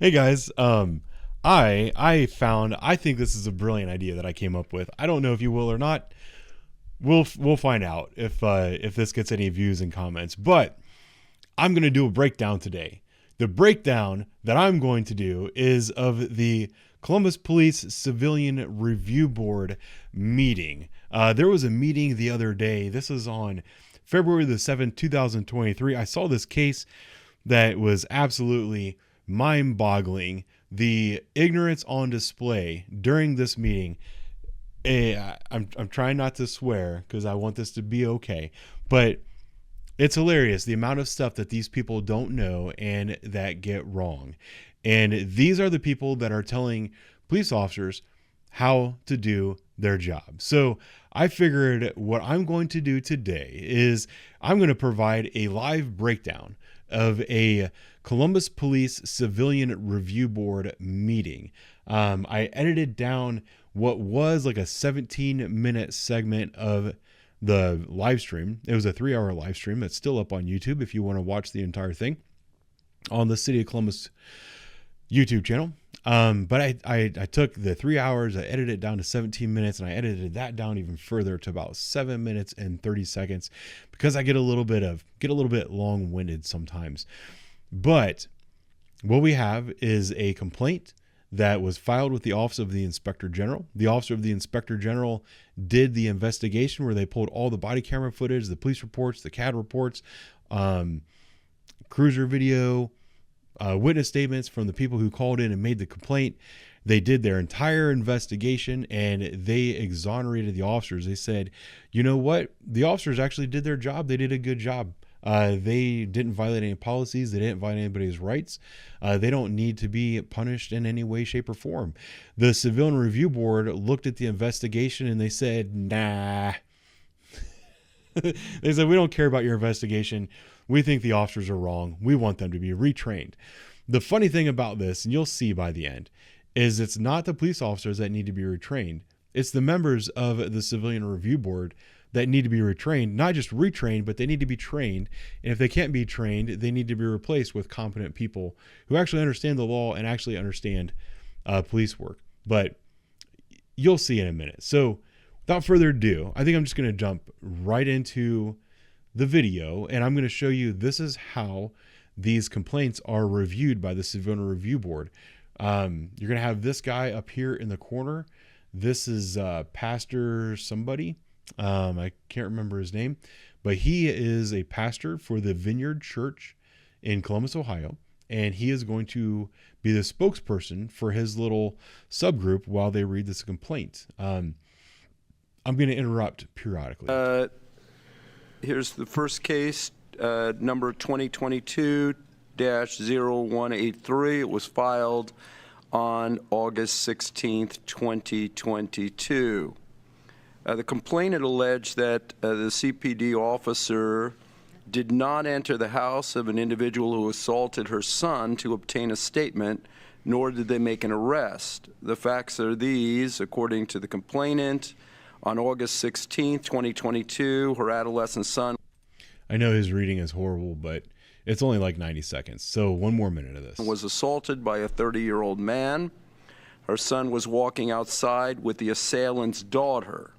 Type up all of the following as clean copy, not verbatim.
Hey guys, I think this is a brilliant idea that I came up with. I don't know if you will or not. We'll find out if this gets any views and comments. But I'm going to do a breakdown today. The breakdown that I'm going to do is of the Columbus Police Civilian Review Board meeting. There was a meeting the other day. This is on February the 7th, 2023. I saw this case that was absolutely mind-boggling. The ignorance on display during this meeting. I'm trying not to swear because I want this to be okay, but it's hilarious the amount of stuff that these people don't know and that get wrong. And these are the people that are telling police officers how to do their job. So I figured what I'm going to do today is I'm going to provide a live breakdown of a Columbus Police Civilian Review Board meeting. I edited down what was like a 17-minute segment of the live stream. It was a 3-hour live stream that's still up on YouTube if you want to watch the entire thing on the City of Columbus YouTube channel. But I took the 3 hours, I edited it down to 17 minutes, and I edited that down even further to about 7 minutes and 30 seconds because I get a little bit long-winded sometimes. But what we have is a complaint that was filed with the Office of the Inspector General. The Office of the Inspector General did the investigation where they pulled all the body camera footage, the police reports, the CAD reports, cruiser video, witness statements from the people who called in and made the complaint. They did their entire investigation and they exonerated the officers. They said, you know what? The officers actually did their job. They did a good job. They didn't violate any policies. They didn't violate anybody's rights. They don't need to be punished in any way, shape, or form. The Civilian Review Board looked at the investigation and they said, nah. They said, we don't care about your investigation. We think the officers are wrong. We want them to be retrained. The funny thing about this, and you'll see by the end, is it's not the police officers that need to be retrained. It's the members of the Civilian Review Board that need to be retrained, not just retrained, but they need to be trained. And if they can't be trained, they need to be replaced with competent people who actually understand the law and actually understand police work. But you'll see in a minute. So without further ado, I think I'm just going to jump right into the video and I'm going to show you this is how these complaints are reviewed by the Civilian Review Board. You're going to have this guy up here in the corner. This is Pastor somebody. I can't remember his name, but he is a pastor for the Vineyard Church in Columbus, Ohio. And he is going to be the spokesperson for his little subgroup while they read this complaint. I'm going to interrupt periodically. Here's the first case, number 2022-0183. It was filed on August 16th, 2022. The complainant alleged that the CPD officer did not enter the house of an individual who assaulted her son to obtain a statement, nor did they make an arrest. The facts are these, according to the complainant. On August 16, 2022, her adolescent son... I know his reading is horrible, but it's only like 90 seconds. So one more minute of this. ...was assaulted by a 30-year-old man. Her son was walking outside with the assailant's daughter.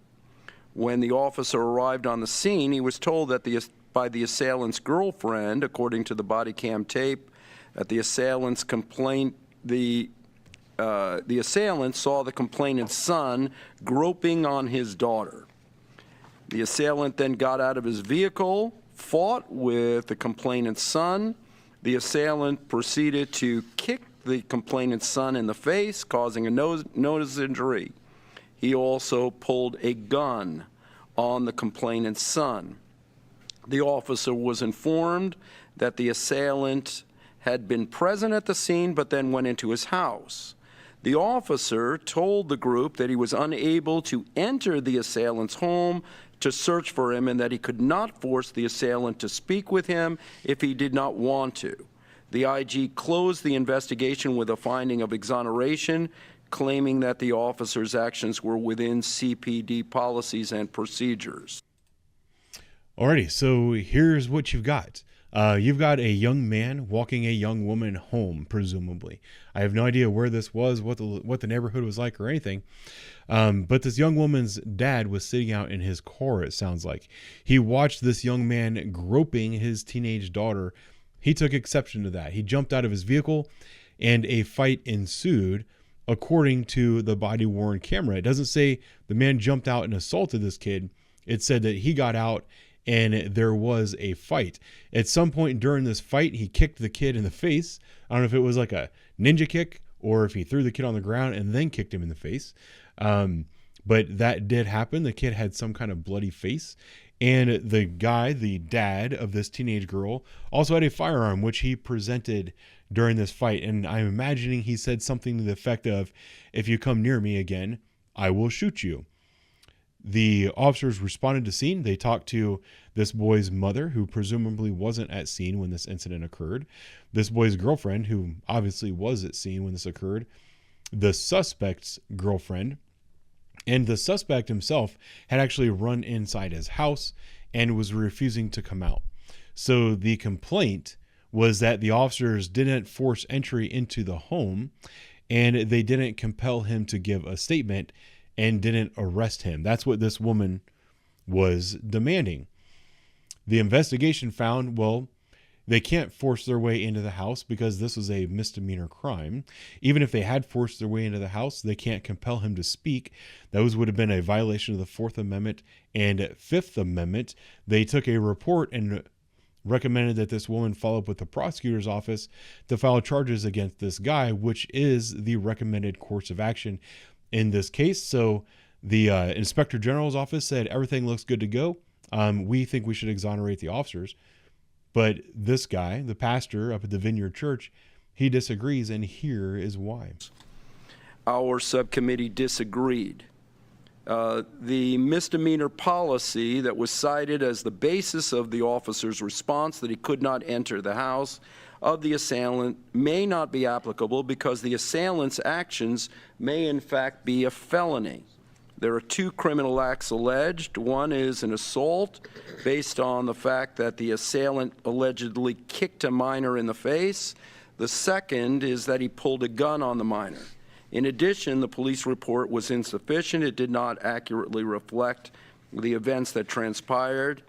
When the officer arrived on the scene, he was told that by the assailant's girlfriend, according to the body cam tape, at the assailant's complaint, the assailant saw the complainant's son groping on his daughter. The assailant then got out of his vehicle, fought with the complainant's son. The assailant proceeded to kick the complainant's son in the face, causing a nose injury. He also pulled a gun on the complainant's son. The officer was informed that the assailant had been present at the scene but then went into his house. The officer told the group that he was unable to enter the assailant's home to search for him and that he could not force the assailant to speak with him if he did not want to. The IG closed the investigation with a finding of exoneration, claiming that the officer's actions were within CPD policies and procedures. Alrighty, so here's what you've got. You've got a young man walking a young woman home, presumably. I have no idea where this was, what the neighborhood was like, or anything. But this young woman's dad was sitting out in his car, it sounds like. He watched this young man groping his teenage daughter. He took exception to that. He jumped out of his vehicle, and a fight ensued, according to the body-worn camera. It doesn't say the man jumped out and assaulted this kid. It said that he got out and there was a fight. At some point during this fight, he kicked the kid in the face. I don't know if it was like a ninja kick or if he threw the kid on the ground and then kicked him in the face. But that did happen. The kid had some kind of bloody face. And the guy, the dad of this teenage girl, also had a firearm, which he presented during this fight. And I'm imagining he said something to the effect of, if you come near me again, I will shoot you. The officers responded to scene. They talked to this boy's mother, who presumably wasn't at scene when this incident occurred. This boy's girlfriend, who obviously was at scene when this occurred. The suspect's girlfriend. And the suspect himself had actually run inside his house and was refusing to come out. So the complaint was that the officers didn't force entry into the home and they didn't compel him to give a statement and didn't arrest him. That's what this woman was demanding. The investigation found, well, they can't force their way into the house because this was a misdemeanor crime. Even if they had forced their way into the house, they can't compel him to speak. Those would have been a violation of the Fourth Amendment and Fifth Amendment. They took a report and recommended that this woman follow up with the prosecutor's office to file charges against this guy, which is the recommended course of action in this case. So the Inspector General's office said everything looks good to go. We think we should exonerate the officers. But this guy, the pastor up at the Vineyard Church, he disagrees, and here is why. Our subcommittee disagreed. The misdemeanor policy that was cited as the basis of the officer's response, that he could not enter the house of the assailant, may not be applicable because the assailant's actions may in fact be a felony. There are two criminal acts alleged. One is an assault based on the fact that the assailant allegedly kicked a minor in the face. The second is that he pulled a gun on the minor. In addition, the police report was insufficient. It did not accurately reflect the events that transpired.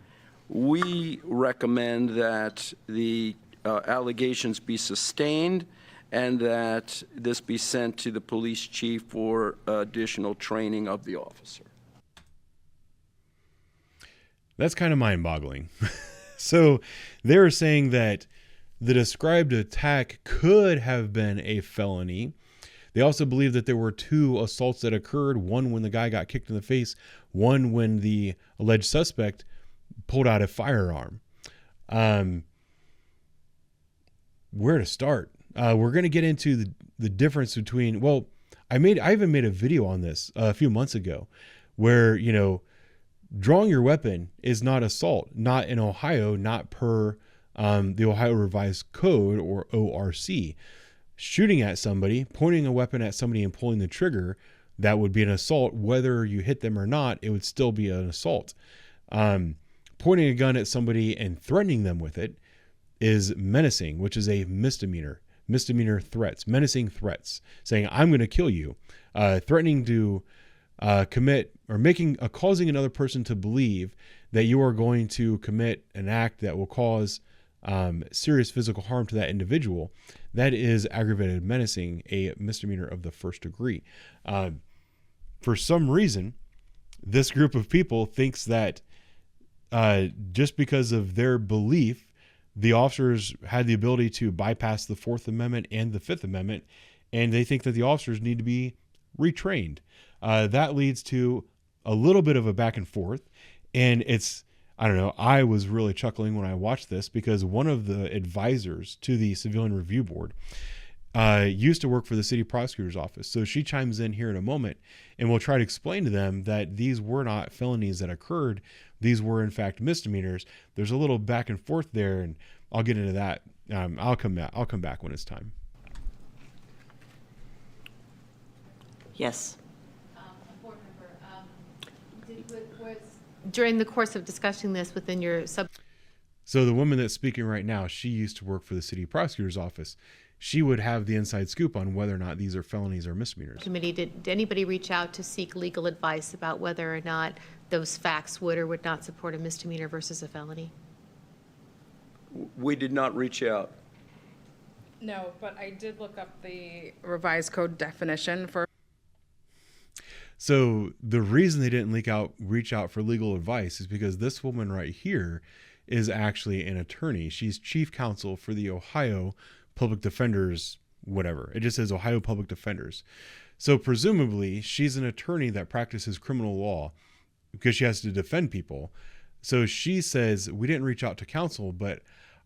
We recommend that the allegations be sustained and that this be sent to the police chief for additional training of the officer. That's kind of mind-boggling. So they're saying that the described attack could have been a felony. They also believe that there were two assaults that occurred, one when the guy got kicked in the face, one when the alleged suspect pulled out a firearm. Where to start? We're going to get into the difference between, well, I even made a video on this a few months ago where, drawing your weapon is not assault, not in Ohio, not per the Ohio Revised Code or ORC. Shooting at somebody, pointing a weapon at somebody and pulling the trigger, that would be an assault. Whether you hit them or not, it would still be an assault. Pointing a gun at somebody and threatening them with it is menacing, which is a misdemeanor. Misdemeanor threats, menacing threats, saying, I'm going to kill you, threatening to commit or causing another person to believe that you are going to commit an act that will cause serious physical harm to that individual. That is aggravated menacing, a misdemeanor of the first degree. For some reason, this group of people thinks that just because of their belief, the officers had the ability to bypass the Fourth Amendment and the Fifth Amendment, and they think that the officers need to be retrained. That leads to a little bit of a back and forth, and I don't know, I was really chuckling when I watched this because one of the advisors to the Civilian Review Board used to work for the city prosecutor's office. So she chimes in here in a moment and will try to explain to them that these were not felonies that occurred. These were, in fact, misdemeanors. There's a little back and forth there, and I'll get into that. I'll come back when it's time. Yes. Board member, during the course of discussing this within your So the woman that's speaking right now, she used to work for the city prosecutor's office. She would have the inside scoop on whether or not these are felonies or misdemeanors. Committee, did anybody reach out to seek legal advice about whether or not those facts would or would not support a misdemeanor versus a felony? We did not reach out. No, but I did look up the revised code definition for. So the reason they didn't reach out for legal advice is because this woman right here is actually an attorney. She's chief counsel for the Ohio Public Defenders, whatever. It just says Ohio Public Defenders. So presumably she's an attorney that practices criminal law because she has to defend people. So she says, we didn't reach out to counsel, but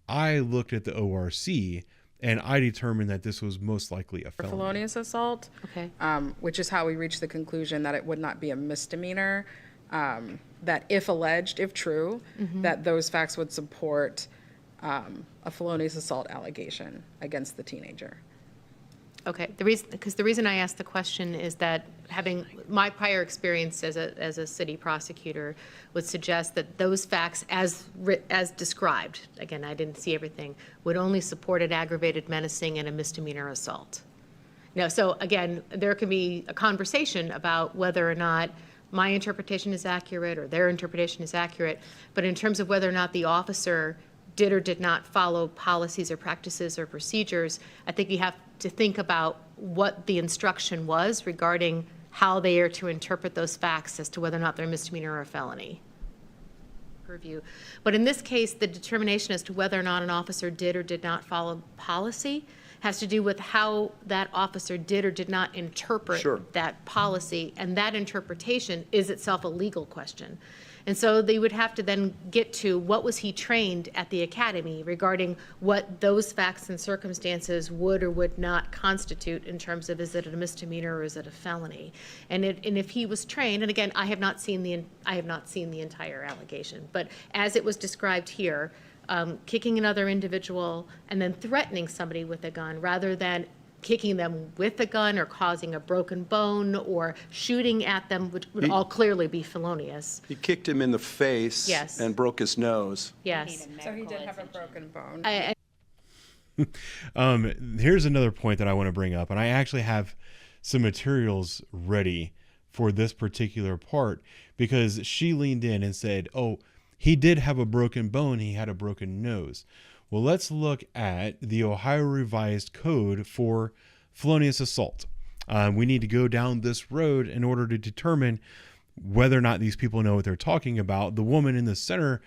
I looked at the ORC and I determined that this was most likely a felony. Felonious assault. Okay. Which is how we reached the conclusion that it would not be a misdemeanor. That if alleged, if true, that those facts would support a felonious assault allegation against the teenager. Okay, the reason I asked the question is that having my prior experience as a city prosecutor would suggest that those facts as described, again, I didn't see everything, would only support an aggravated menacing and a misdemeanor assault. Now, so again, there can be a conversation about whether or not my interpretation is accurate or their interpretation is accurate, but in terms of whether or not the officer did or did not follow policies or practices or procedures, I think you have to think about what the instruction was regarding how they are to interpret those facts as to whether or not they're a misdemeanor or a felony. Purview. But in this case, the determination as to whether or not an officer did or did not follow policy has to do with how that officer did or did not interpret that policy, and that interpretation is itself a legal question. And so they would have to then get to what was he trained at the academy regarding what those facts and circumstances would or would not constitute in terms of is it a misdemeanor or is it a felony? And if he was trained, and again, I have not seen the entire allegation, but as it was described here, kicking another individual and then threatening somebody with a gun rather than kicking them with a gun or causing a broken bone or shooting at them, which would all clearly be felonious. He kicked him in the face Yes. and broke his nose. Yes. So he did have a broken bone. Here's another point that I want to bring up, and I actually have some materials ready for this particular part because she leaned in and said, oh, he did have a broken bone, he had a broken nose. Well, let's look at the Ohio Revised Code for felonious assault. We need to go down this road in order to determine whether or not these people know what they're talking about. The woman in the center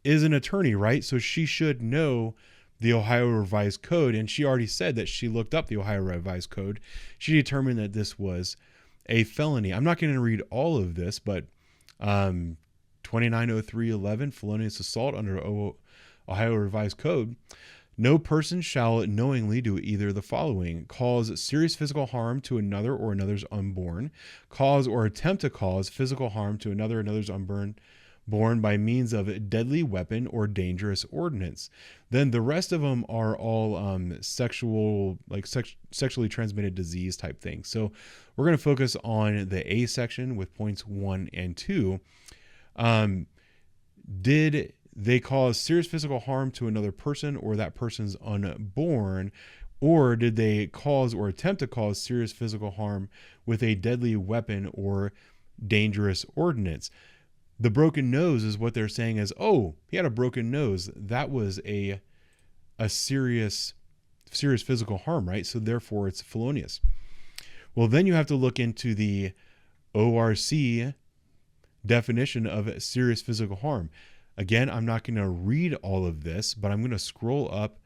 is an attorney, right? So she should know the Ohio Revised Code, and she already said that she looked up the Ohio Revised Code. She determined that this was a felony. I'm not going to read all of this, but 290311, felonious assault under Ohio Revised Code. No person shall knowingly do either of the following: cause serious physical harm to another or another's unborn, cause or attempt to cause physical harm to another or another's unborn by means of deadly weapon or dangerous ordinance. Then the rest of them are all sexually transmitted disease type things. So we're going to focus on the A section with points 1 and 2. Did they cause serious physical harm to another person or that person's unborn, or did they cause or attempt to cause serious physical harm with a deadly weapon or dangerous ordinance? The broken nose is what they're saying is, oh, he had a broken nose. That was a serious physical harm, right? So therefore it's felonious. Well, then you have to look into the ORC definition of serious physical harm. Again, I'm not going to read all of this, but I'm going to scroll up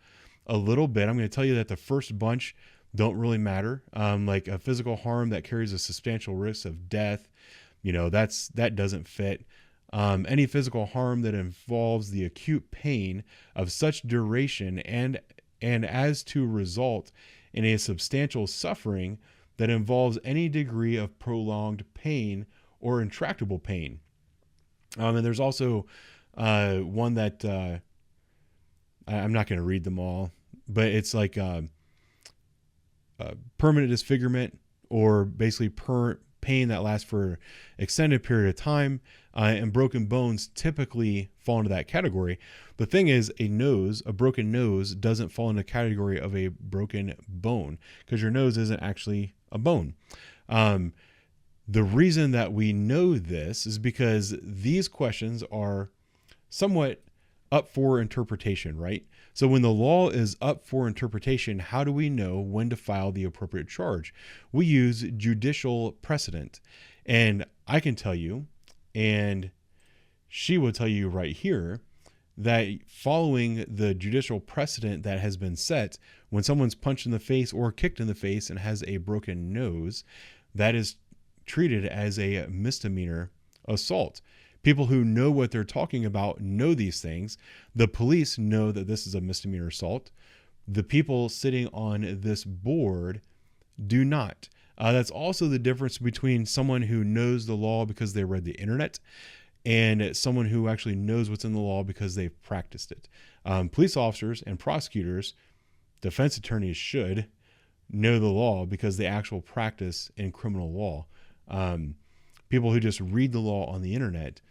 a little bit. I'm going to tell you that the first bunch don't really matter. Like a physical harm that carries a substantial risk of death, that doesn't fit. Any physical harm that involves the acute pain of such duration and as to result in a substantial suffering that involves any degree of prolonged pain or intractable pain. And there's also one that I'm not going to read them all, but it's like permanent disfigurement or basically pain that lasts for an extended period of time, and broken bones typically fall into that category. The thing is, a broken nose doesn't fall into the category of a broken bone because your nose isn't actually a bone. The reason that we know this is because these questions are somewhat up for interpretation, right? So when the law is up for interpretation, how do we know when to file the appropriate charge? We use judicial precedent. And I can tell you, and she will tell you right here, that following the judicial precedent that has been set, when someone's punched in the face or kicked in the face and has a broken nose, that is treated as a misdemeanor assault. People who know what they're talking about know these things. The police know that this is a misdemeanor assault. The people sitting on this board do not. That's also the difference between someone who knows the law because they read the internet and someone who actually knows what's in the law because they've practiced it. Police officers and prosecutors, defense attorneys should know the law because they actually practice in criminal law. People who just read the law on the internet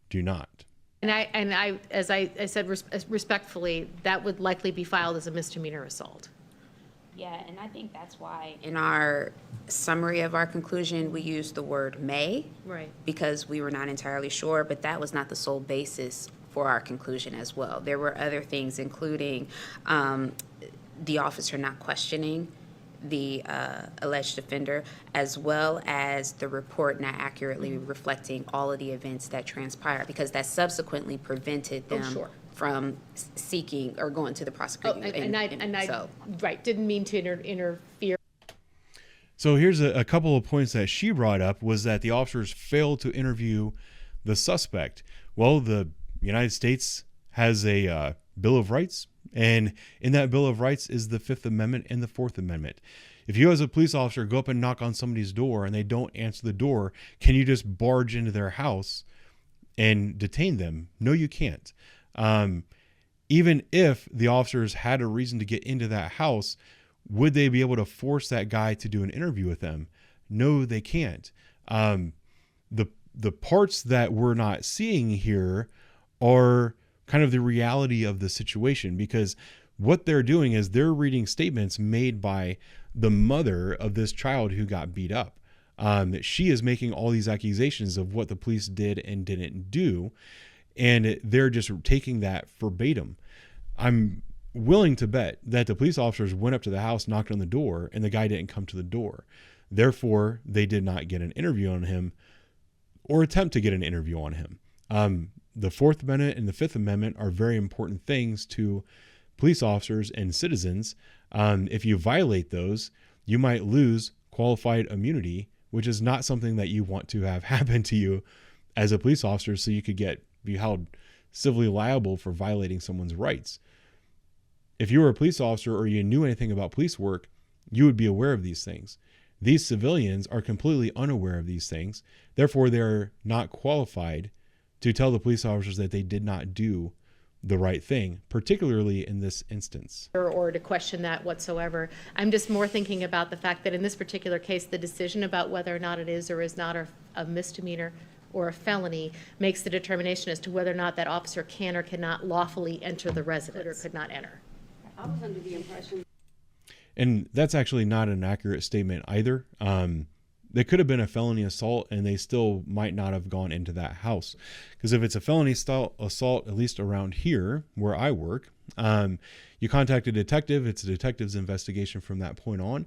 do not. And I, as I said respectfully, that would likely be filed as a misdemeanor assault. Yeah, and I think that's why in our summary of our conclusion, we used the word may. Right. Because we were not entirely sure, but that was not the sole basis for our conclusion as well. There were other things, including the officer not questioning the alleged offender, as well as the report not accurately reflecting all of the events that transpired, because that subsequently prevented them from seeking or going to the prosecutor. Right, didn't mean to interfere. So here's a couple of points that she brought up was that the officers failed to interview the suspect. Well, the United States has a Bill of Rights, and in that Bill of Rights is the Fifth Amendment and the Fourth Amendment. If you as a police officer go up and knock on somebody's door and they don't answer the door, can you just barge into their house and detain them? No, you can't. Even if the officers had a reason to get into that house, would they be able to force that guy to do an interview with them? No, they can't. The parts that we're not seeing here are kind of the reality of the situation, because what they're doing is they're reading statements made by the mother of this child who got beat up. She is making all these accusations of what the police did and didn't do, and they're just taking that verbatim. I'm willing to bet that the police officers went up to the house, knocked on the door, and the guy didn't come to the door. Therefore, they did not get an interview on him or attempt to get an interview on him. The Fourth Amendment and the Fifth Amendment are very important things to police officers and citizens. If you violate those, you might lose qualified immunity, which is not something that you want to have happen to you as a police officer, so you could be held civilly liable for violating someone's rights. If you were a police officer or you knew anything about police work, you would be aware of these things. These civilians are completely unaware of these things. Therefore, they're not qualified to tell the police officers that they did not do the right thing, particularly in this instance. Or to question that whatsoever. I'm just more thinking about the fact that in this particular case, the decision about whether or not it is or is not a misdemeanor or a felony makes the determination as to whether or not that officer can or cannot lawfully enter the residence or could not enter. I was under the impression. And that's actually not an accurate statement either. They could have been a felony assault and they still might not have gone into that house. Because if it's a felony assault, at least around here where I work, you contact a detective. It's a detective's investigation from that point on.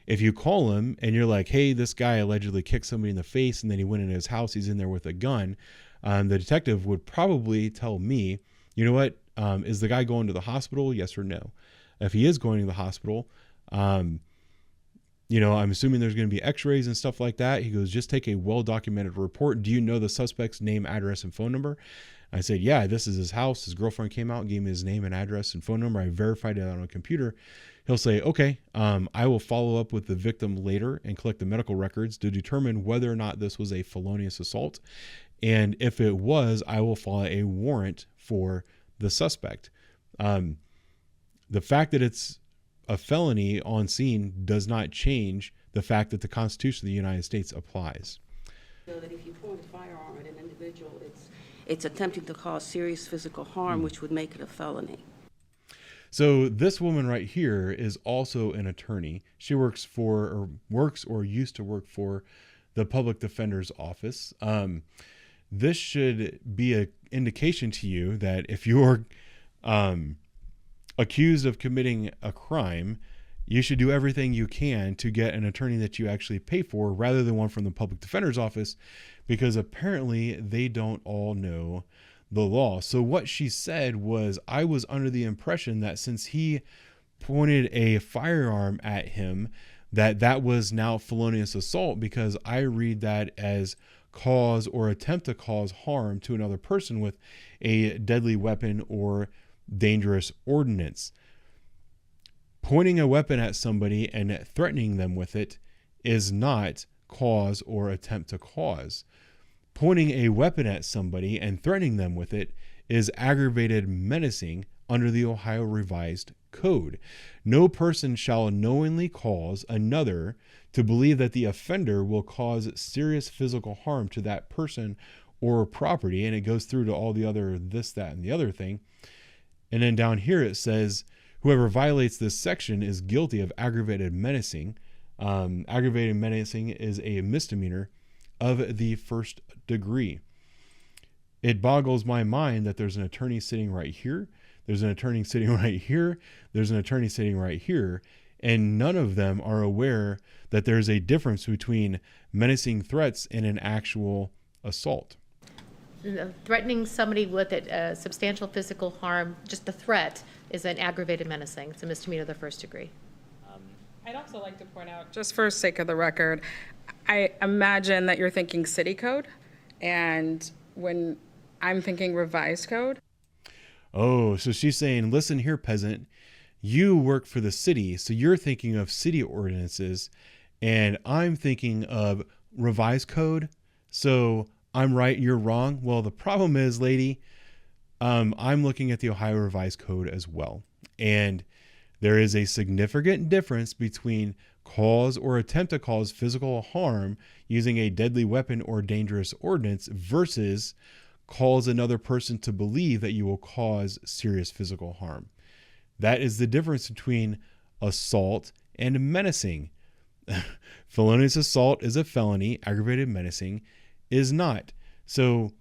If you call him and you're like, hey, this guy allegedly kicked somebody in the face and then he went into his house, he's in there with a gun, the detective would probably tell me, you know what, is the guy going to the hospital? Yes or no? If he is going to the hospital, I'm assuming there's going to be x-rays and stuff like that. He goes, just take a well-documented report. Do you know the suspect's name, address, and phone number? I said, yeah, this is his house. His girlfriend came out and gave me his name and address and phone number. I verified it on a computer. He'll say, okay, I will follow up with the victim later and collect the medical records to determine whether or not this was a felonious assault. And if it was, I will file a warrant for the suspect. The fact that it's a felony on scene does not change the fact that the Constitution of the United States applies. So that if you point a firearm at an individual, it's attempting to cause serious physical harm, which would make it a felony. So this woman right here is also an attorney. She works or used to work for the public defender's office. This should be an indication to you that if you're accused of committing a crime, you should do everything you can to get an attorney that you actually pay for rather than one from the public defender's office, because apparently they don't all know the law. So what she said was, I was under the impression that since he pointed a firearm at him, that was now felonious assault, because I read that as cause or attempt to cause harm to another person with a deadly weapon or dangerous ordinance. Pointing a weapon at somebody and threatening them with it is not cause or attempt to cause. Pointing a weapon at somebody and threatening them with it is aggravated menacing under the Ohio Revised Code. No person shall knowingly cause another to believe that the offender will cause serious physical harm to that person or property. And it goes through to all the other this, that, and the other thing. And then down here it says, whoever violates this section is guilty of aggravated menacing. Aggravated menacing is a misdemeanor of the first degree. It boggles my mind that there's an attorney sitting right here. There's an attorney sitting right here. There's an attorney sitting right here. And none of them are aware that there's a difference between menacing threats and an actual assault. Threatening somebody with substantial physical harm, just the threat, is an aggravated menacing. It's a misdemeanor of the first degree. I'd also like to point out, just for sake of the record, I imagine that you're thinking city code, and when I'm thinking revised code. Oh, so she's saying, listen here, peasant, you work for the city, so you're thinking of city ordinances, and I'm thinking of revised code, so I'm right, you're wrong. Well, the problem is, lady, I'm looking at the Ohio Revised Code as well, and there is a significant difference between cause or attempt to cause physical harm using a deadly weapon or dangerous ordinance versus cause another person to believe that you will cause serious physical harm. That is the difference between assault and menacing. Felonious assault is a felony. Aggravated menacing is not. So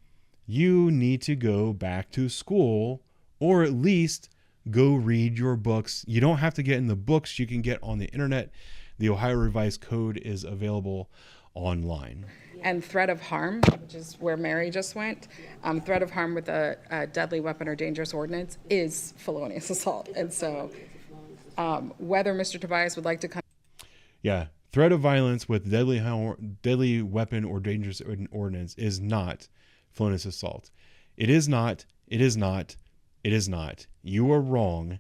you need to go back to school, or at least go read your books. You don't have to get in the books. You can get on the internet. The Ohio Revised Code is available online. And threat of harm, which is where Mary just went, threat of harm with a deadly weapon or dangerous ordinance is felonious assault. And so whether Mr. Tobias would like to come. Yeah, threat of violence with deadly weapon or dangerous ordinance is not felonious assault. It is not. It is not. It is not. You are wrong.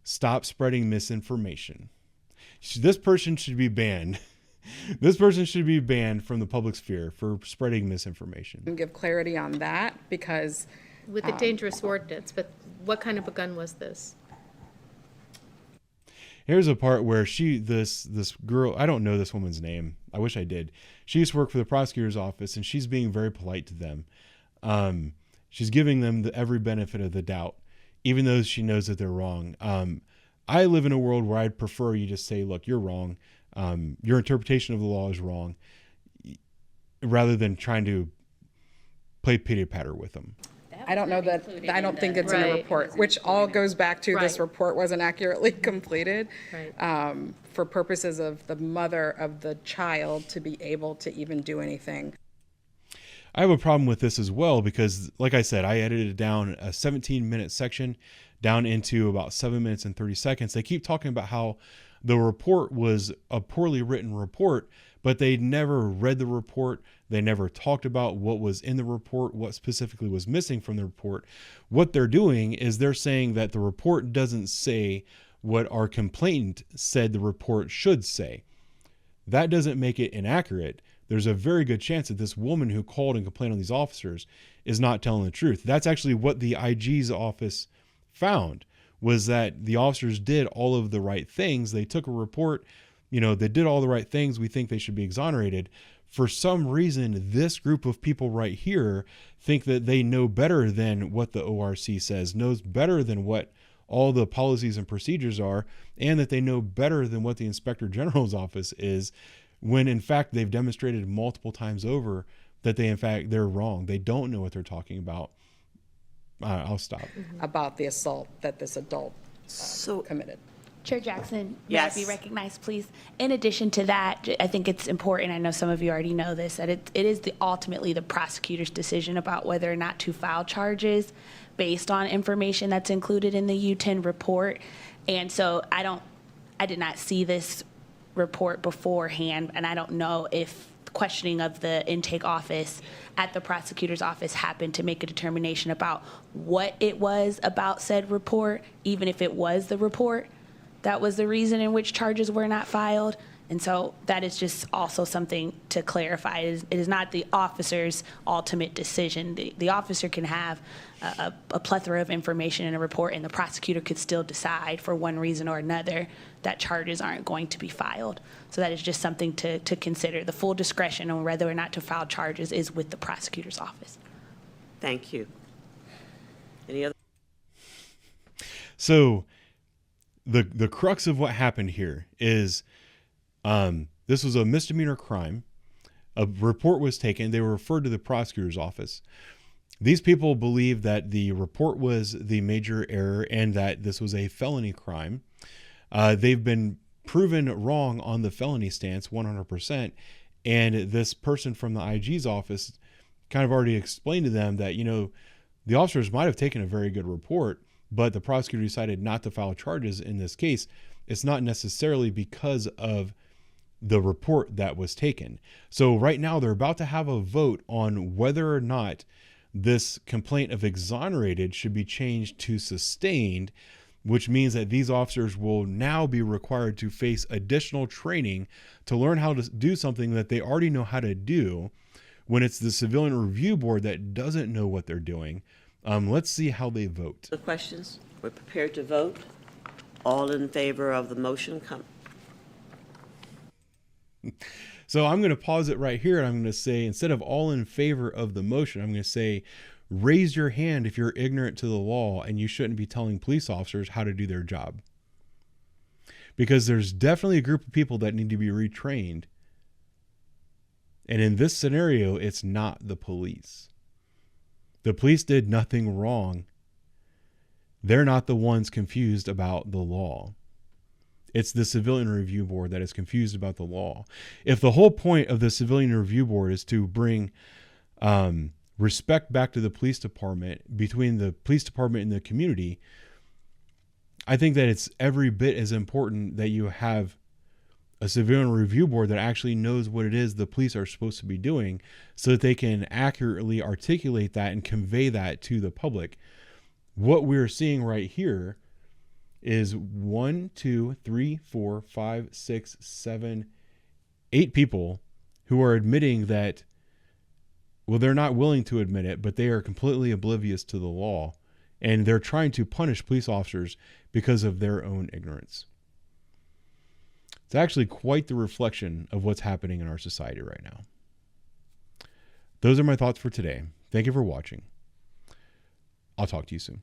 Stop spreading misinformation. This person should be banned. This person should be banned from the public sphere for spreading misinformation. Give clarity on that, because With a dangerous ordinance, but what kind of a gun was this? Here's a part where this girl, I don't know this woman's name. I wish I did. She used to work for the prosecutor's office, and she's being very polite to them. She's giving them every benefit of the doubt, even though she knows that they're wrong. I live in a world where I'd prefer you just say, look, you're wrong. Your interpretation of the law is wrong, rather than trying to play pity-patter with them. I don't know that, I don't think it's in the report, which all goes back to this report wasn't accurately completed. For purposes of the mother of the child to be able to even do anything. I have a problem with this as well because, like I said, I edited down a 17-minute section down into about 7 minutes and 30 seconds. They keep talking about how the report was a poorly written report, but they never read the report. They never talked about what was in the report, what specifically was missing from the report. What they're doing is they're saying that the report doesn't say what our complainant said the report should say. That doesn't make it inaccurate. There's a very good chance that this woman who called and complained on these officers is not telling the truth. That's actually what the IG's office found, was that the officers did all of the right things. They took a report, they did all the right things. We think they should be exonerated. For some reason, this group of people right here think that they know better than what the ORC says, knows better than what all the policies and procedures are, and that they know better than what the Inspector General's office is, when in fact they've demonstrated multiple times over that they're wrong. They don't know what they're talking about. I'll stop. About the assault that this adult So, committed. Chair Jackson, may Yes. I be recognized, please? In addition to that, I think it's important, I know some of you already know this, that it is ultimately the prosecutor's decision about whether or not to file charges based on information that's included in the U-10 report. And so I did not see this report beforehand, and I don't know if questioning of the intake office at the prosecutor's office happened to make a determination about what it was about said report, even if it was the report that was the reason in which charges were not filed. And so that is just also something to clarify. It is not the officer's ultimate decision. The officer can have a plethora of information in a report, and the prosecutor could still decide for one reason or another that charges aren't going to be filed. So that is just something to consider. The full discretion on whether or not to file charges is with the prosecutor's office. thank you. Any other? So the crux of what happened here is this was a misdemeanor crime. A report was taken. They were referred to the prosecutor's office. These people believe that the report was the major error and that this was a felony crime. They've been proven wrong on the felony stance 100%. And this person from the IG's office kind of already explained to them that, the officers might have taken a very good report, but the prosecutor decided not to file charges in this case. It's not necessarily because of the report that was taken. So right now they're about to have a vote on whether or not this complaint of exonerated should be changed to sustained, which means that these officers will now be required to face additional training to learn how to do something that they already know how to do, when it's the Civilian Review Board that doesn't know what they're doing. Let's see how they vote. The questions? We're prepared to vote. All in favor of the motion, come. So I'm going to pause it right here, and I'm going to say, instead of all in favor of the motion, I'm going to say, raise your hand if you're ignorant to the law and you shouldn't be telling police officers how to do their job. Because there's definitely a group of people that need to be retrained. And in this scenario, it's not the police. The police did nothing wrong. They're not the ones confused about the law. It's the Civilian Review Board that is confused about the law. If the whole point of the Civilian Review Board is to bring respect back to the police department, between the police department and the community, I think that it's every bit as important that you have a Civilian Review Board that actually knows what it is the police are supposed to be doing, so that they can accurately articulate that and convey that to the public. What we're seeing right here is 1, 2, 3, 4, 5, 6, 7, 8 people who are admitting that, well, they're not willing to admit it, but they are completely oblivious to the law, and they're trying to punish police officers because of their own ignorance. It's actually quite the reflection of what's happening in our society right now. Those are my thoughts for today. Thank you for watching. I'll talk to you soon.